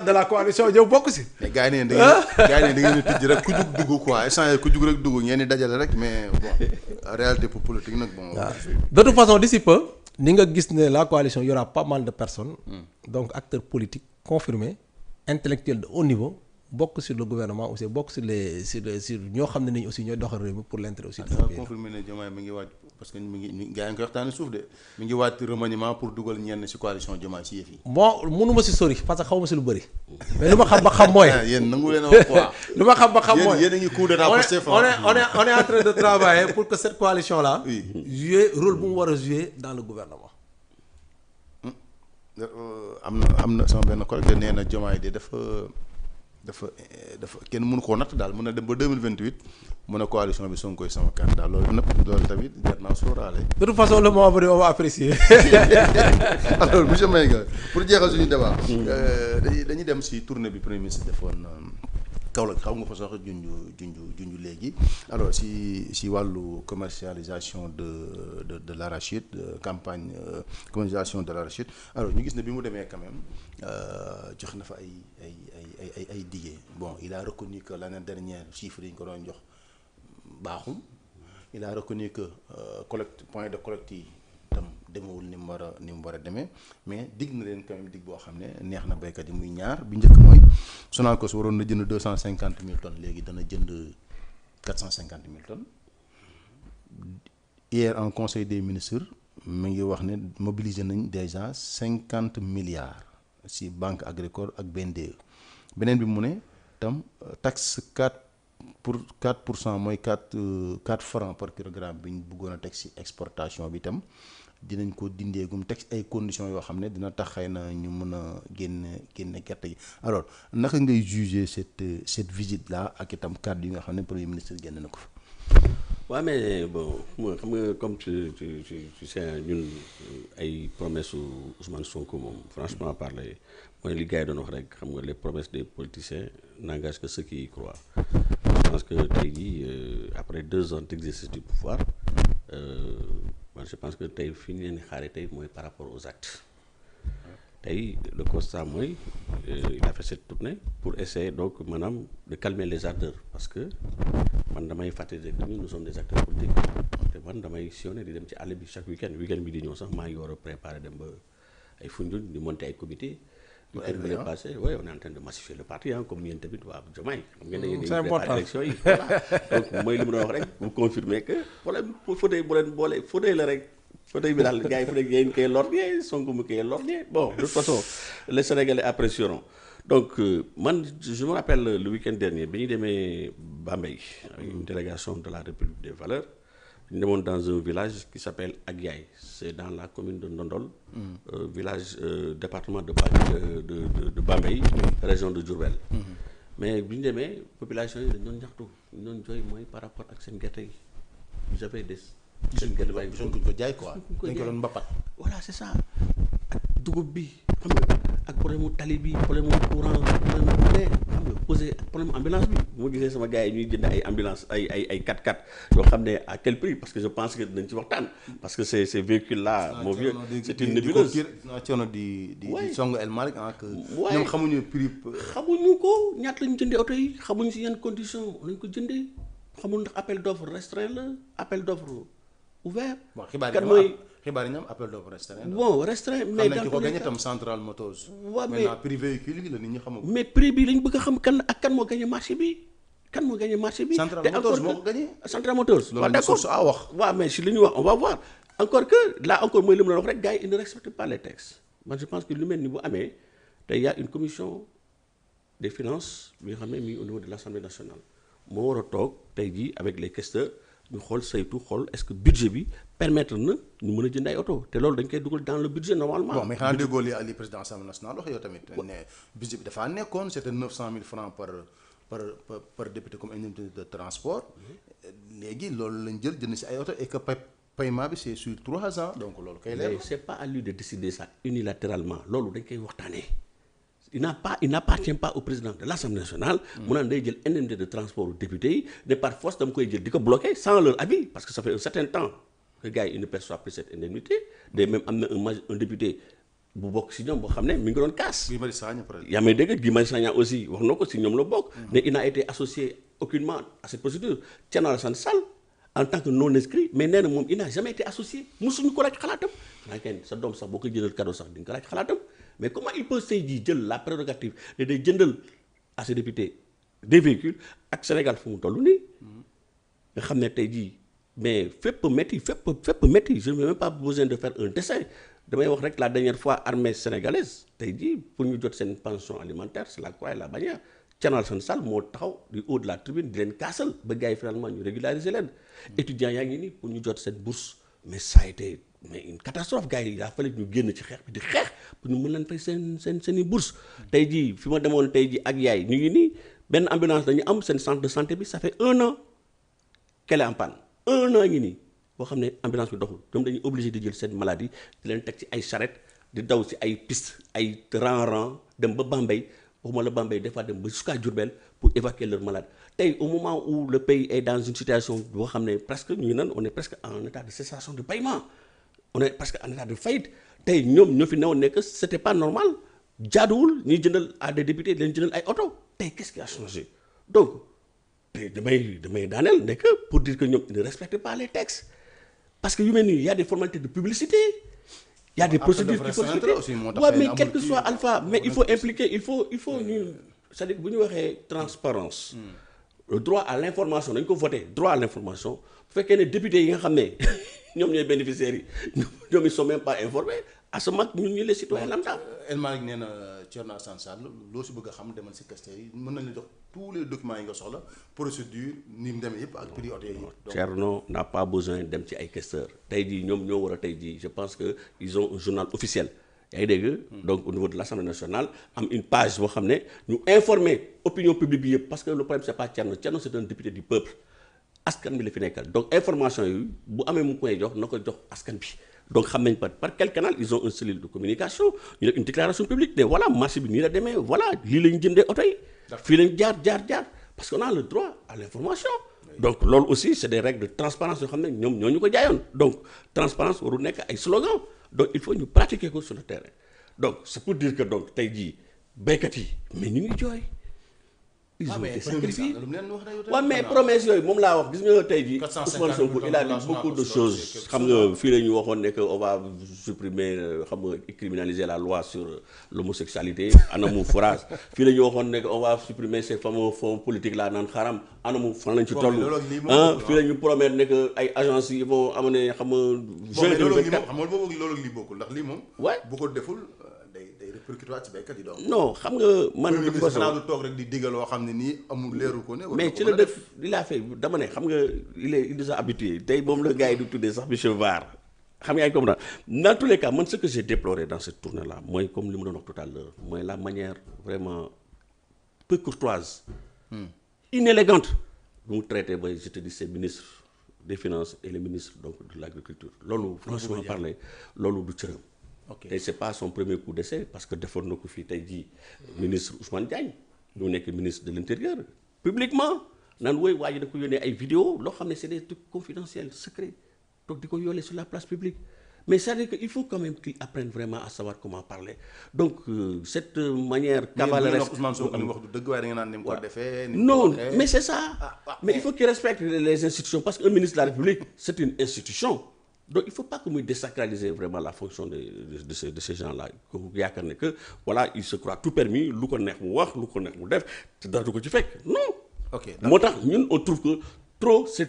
de la coalition yow bokk si. mais gars yi ne da ngeen tëj rek ku jug dugg quoi instant ku jug rek dugg ngeen di dajale rek mais bon réalité pour politique nag bon. de toute façon d'ici peu ni nga gis ne la coalition y aura pas mal de personnes. donc acteurs politiques confirmés intellectuels de haut niveau. bokk sur le gouvernement aussi bokk sur ñoo xam ne nañu aussi ñooy doxal réew mi pour l'intérêt aussi. confirmé ne Diomaye mi ngi waaj parce que mi ngi gars yi nga koy waxtaanee suuf de mi ngi waaj remaniement pour dugal ñenn ci coalition Diomaye ci yëf yi. bon mënuma si sori parce que xaw ma si lu bëri. mais lu ma xam ba xam mooy. yéen nangu leen a wax quoi. lu ma xam ba xam mooy yéen a ngi coup d'état Pastef. on est en train de travailler pour que cette coalition là. oui jouer rôle bu mu war a jouer dans le gouvernement. am na sama benn collègue nee na Diomaye de dafa kenn mënu koo natt daal mën na dem ba 2028 mën a coalition bi Sonko koy sama candidat loolu tamit jar naa sóoraale. de toute façon le moment venu on va apprécier. alors monsieur Maïga pour jeexal suñu débat. dañuy dem si tournée bi premier ministre defoon Kaolack xaw nga fa sax junj léegi alors si wàllu commercialisation de l'arachide campagne commercialisation de l'arachide alors ñu gis ne bi mu demee quand même jox na fa ay dige bon il a reconnu que l'année dernière chiffres yi ñu ko doon jox baaxul il a reconnu que point de collecte yi tam demewul ni mu war a demee mais dig na leen quand même dig boo xam ne neex na béykat yi muy ñaar bi njëkk mooy Sonacos waroon na jënd 250 000 tonnes léegi dana jënd 450 000 tonnes hier en conseil des ministres mi ngi wax ne mobiliser nañ déjà 50 milliards ci banque agricole ak BNDE beneen bi mu ne tam taxe 4% mooy 4 francs par kilogramme bi ñu bëggoon a teg ci exportation bi tam dinañ ko dindeegum teg ay conditions yoo xam ne dina tax xëy na ñu mën a génne gerte gi alors naka ngay juger cette visite là ak itam kàddu yi nga xam ne premier ministre génn na ko fa. waaw mais bon xam nga comme tu sais ñun ay promesses su Ousmane Sonko moom franchement parler mooy li gars yi doon wax rek xam nga les promesses des politiciens n'engagent que ceux qui y croient. Je pense que tey jii après 2 ans d'exercice du pouvoir man je pense que tey fi ñu leen di xaaree tey mooy par rapport aux actes tey le constat mooy il a fait cette tournée pour essayer donc maanaam de calmer les ardeurs parce que man damay fàttali que nous sommes des acteurs politiques te man damay sillonner di dem ci àll bi chaque week-end bi di ñëw sax maa ngi war a préparer dem ba ay Foundiougne di monter ay comité week-end bi passé oui on est en train de massifier le parti comme yéen tamit waa Diomaye xam ngeen ne c'est important élection yi voilà donc mooy li mu doon wax rek vous confirmez que problème fauteuil bu leen boole fauteuil la rek fauteuil bi daal gars yi fauteuil yéen koy lorgner Sonko mu koy lorgner bon de toute façon les Sénégalais apprécieront donc man je me rappelle le week-end dernier bi ñu demee Bambey avec une délégation de la République des Valeurs ñu demoon dans un village qui s'appelle Aguiaye c'est dans la commune de Ndondol village département de Bambey région de Diourbel mais bi ñu demee population yi dañ doon ñaxtu ñu doon jooy mooy par rapport ak seen gerte yi j'avais des seen gerte bàyyi gisoon ko jaay quoi dañ ko doon mbapat voilà c'est ça ak dugub bi xam nga ak problème mu tali bi problème mu courant problème mu xam nga posé problème ambulance bi bu ma gisee sama gars yi ñuy jënd ay ambulance ay 4x4 yoo xam ne à quel prix parce que je pense que dinañ ci waxtaan parce que ces véhicules là mon vieux c'est une nébuleuse coono di song El Malick que ñoom xamuñu prix xamuñu ko ñaata lañu jëndee oto yi xamuñu si yan condition lañ ko jëndee xamul ndax appel d'offre restreint la appel d'offre ouvert bon xibaar yi ñoom appel d'offre restreint bon restreint mais xam nañ ki ko gagné tam Central Motors waaw mais maintenant prix véhicule yi la nit ñi xamul mais prix bi lañ bëgg a xam kan moo gagné marché bi Central Motors moo ko gagné Central Motors loolu d'accord a wax waaw mais si li ñu wax on va voir encore que là encore mooy li mu la wax rek gars yi ils ne respectent pas les textes man je pense que lu mel ni bu amee tey y a une commission des finances bi nga xam ne mi au niveau de l'Assemblée nationale moo war a toog tey jii avec les questeurs ñu xool saytu xool est-ce que budget bi permettre na ñu mën a jënd ay oto te loolu dañ koy dugal dans le budget normalement. bon mais xanaa déggoo li président Assemblée nationale wax yow tamit. ne budget bi dafaa nekkoon c'était 900 000 francs par député comme indemnité de transport. léegi loolu lañ jënd si ay oto et que paiement bi c'est sur 3 ans donc loolu kay leer. mais c'est pas à lui de décider ça unilatéralement loolu dañ koy waxtaanee. il n'appartient pas au président de l'Assemblée nationale mu naan day jël indemnité de transport aux députés yi ne par force dama koy jël di ko bloquer sans leur avis parce que ça fait un certain temps que gars yi ils ne perçoivent plus cette indemnité de même am na un député bu bokk si ñoom boo xam ne mi ngi doon kaas. Guy Marius Sagna par exemple. yaa may dégg Guy Marius Sagna aussi wax na ko si ñoom la bokk. mais il n'a été associé aucunement à cette procédure. Thierno Alassane Sall en tant que non inscrit mais nee na moom il n'a jamais été associé musuñu ko laaj xalaatam. xanaa kenn sa doom sax boo koy jëndal cadeau sax di nga ko laaj xalaatam mais comment il peut tey jii jël la prérogative ne day jëndal à ses députés des véhicules ak Sénégal fu mu toll nii. nga xam ne tey jii mais fépp métti je n'ai même pas besoin de faire un dessin. damay wax rek la dernière fois armée sénégalaise tey jii pour ñu jot seen pension alimentaire c'est la croix et la bannière Thierno Alassane Sall moo taxaw du haut de la tribune di leen kaasal ba gars yi finalement ñu régulariser leen. étudiants yaa ngi nii pour ñu jot seen bourse mais ça a été mais une catastrophe gars yi daa fallait ñu génn ci xeex bi di xeex pour ñu mën leen fay seen i bourse tey jii fi ma demoon tey jii ak yaay ñu ngi nii benn ambulance dañu am seen centre de santé bi ça fait 1 an qu'elle est en panne 1 an ngi nii. boo xam ne ambulance bi doxul ñoom dañuy obligé di jël seen maladie di leen teg ci ay charrette di daw ci ay piste ay rang dem ba Bambey waxuma la Bambey des fois dem ba jusqu'à Diourbel pour évacuer leur malade tey au moment où le pays est dans une situation boo xam ne presque ñu ngi naan on est presque en état de cessation de paiement on est presque en état de faillite tey ñoom ñoo fi newoon ne que c'était pas normal jaaduwul ñuy jëndal à des députés leen jëndal ay oto tey qu'est-ce qui a changé donc tey damay daaneel nekk pour dire que ñoom ils ne respectent pas les textes. Parce que yu mel nii il y a des formalités de publicité il y a des procédures qu'il faut respecter waaw mais quel que soit alpha mais il faut impliquer il faut ñu c'est-à-dire bu ñu waxee transparence le droit à l'information dañu ko voté droit à l'information bu fekkee ne député yi nga xam ne ñoom ñooy bénéficiaires yi ñoom ils sont même pas informés à ce moment ñun ñu les citoyens lambda. El Malick nee na Thierno Alassane Sall loo si bëgg a xam demal si questions yi mën nañu jox tous les documents yi nga soxla procédure ni mu demee yëpp ak prix oto yi. Thierno n'a pas besoin dem ci ay questeurs tey jii ñoom ñoo war a tey jii je pense que ils ont un journal officiel yaa ngi dégg. donc au niveau de l'Assemblée nationale am une page boo xam ne ñu informer opinion publique bi yëpp parce que le problème c'est pas Thierno c'est un député du peuple askan bi la fi nekkal donc information yi bu amee mu koy jox na ko jox askan bi. donc xam nañ par quel canal ils ont une cellule de communication ñu def une déclaration publique ne voilà marché bi nii la demee voilà lii lañ jëndee oto yi fii lañ jaar parce qu'on a le droit à l'information donc loolu aussi c'est des règles de transparence yoo xam ne ñoom ñoo ñu ko jaayoon donc transparence warul nekk ay slogan donc il faut ñu pratiquer ko sur le terrain donc c'est pour dire que donc tey jii béykat yi mais ñu ngi jooy ils ont été sacrifiés waaw mais promesse yooyu moom laa wax gis nga tey jii Ousmane Sonko il a dit beaucoup de choses xam nga fii la ñu waxoon ne que on va supprimer xam nga criminaliser la loi sur l'homosexualité anamu phrase fii la ñu waxoon ne que on va supprimer ces fameux fonds politiques là naan xaram anamu fan lañ ci toll fii la ñu promettre ne que ay agences yi vont amener xam nga juin 2024 xam nga boobu loolu lii bokkul ndax lii moom bu ko deful non xam nga man de toute façon du toog rek di diggal loo xam ne nii amul leeru ko ne mais ci la def li laa fay dama ne xam nga il nous a habitué tey moom la gars yi du tuddee sax monsieur Var xam nga ay comme dans tous les cas man ce que j'ai déploré dans cette tournée là mooy comme li mu doon wax tout à l'heure mooy la manière vraiment peu courtoise inélégante bu mu traité ba je te dis ces ministres des finances et les ministres donc de l'agriculture loolu franchement parler loolu du cëram tey c'est pas son premier coup d'essai parce que defoon na ko fii tey jii ministre Ousmane Diagne ñu nekk ministre de l'intérieur publiquement naan wooy waa ji da ko yónnee ay vidéo loo xam ne c'est des trucs confidentiels secrets donc di ko yónnee sur la place publique mais c'est-à-dire que il faut quand même qu'il apprenne vraiment à savoir comment parler donc cette manière cavaleresque Ousmane Sonko li mu wax du dëgg waaye da nga naan ni mu ko defee non mais c'est ça mais il faut qu'il respecte les institutions parce qu'un ministre de la République c'est une institution donc il faut pas que muy désacraliser vraiment la fonction de ces gens-là yaakaar ne que voilà il se croit tout permis lu ko neex mu wax lu ko neex mu def te dara du ko ci fekk non moo tax ñun on trouve que trop c'est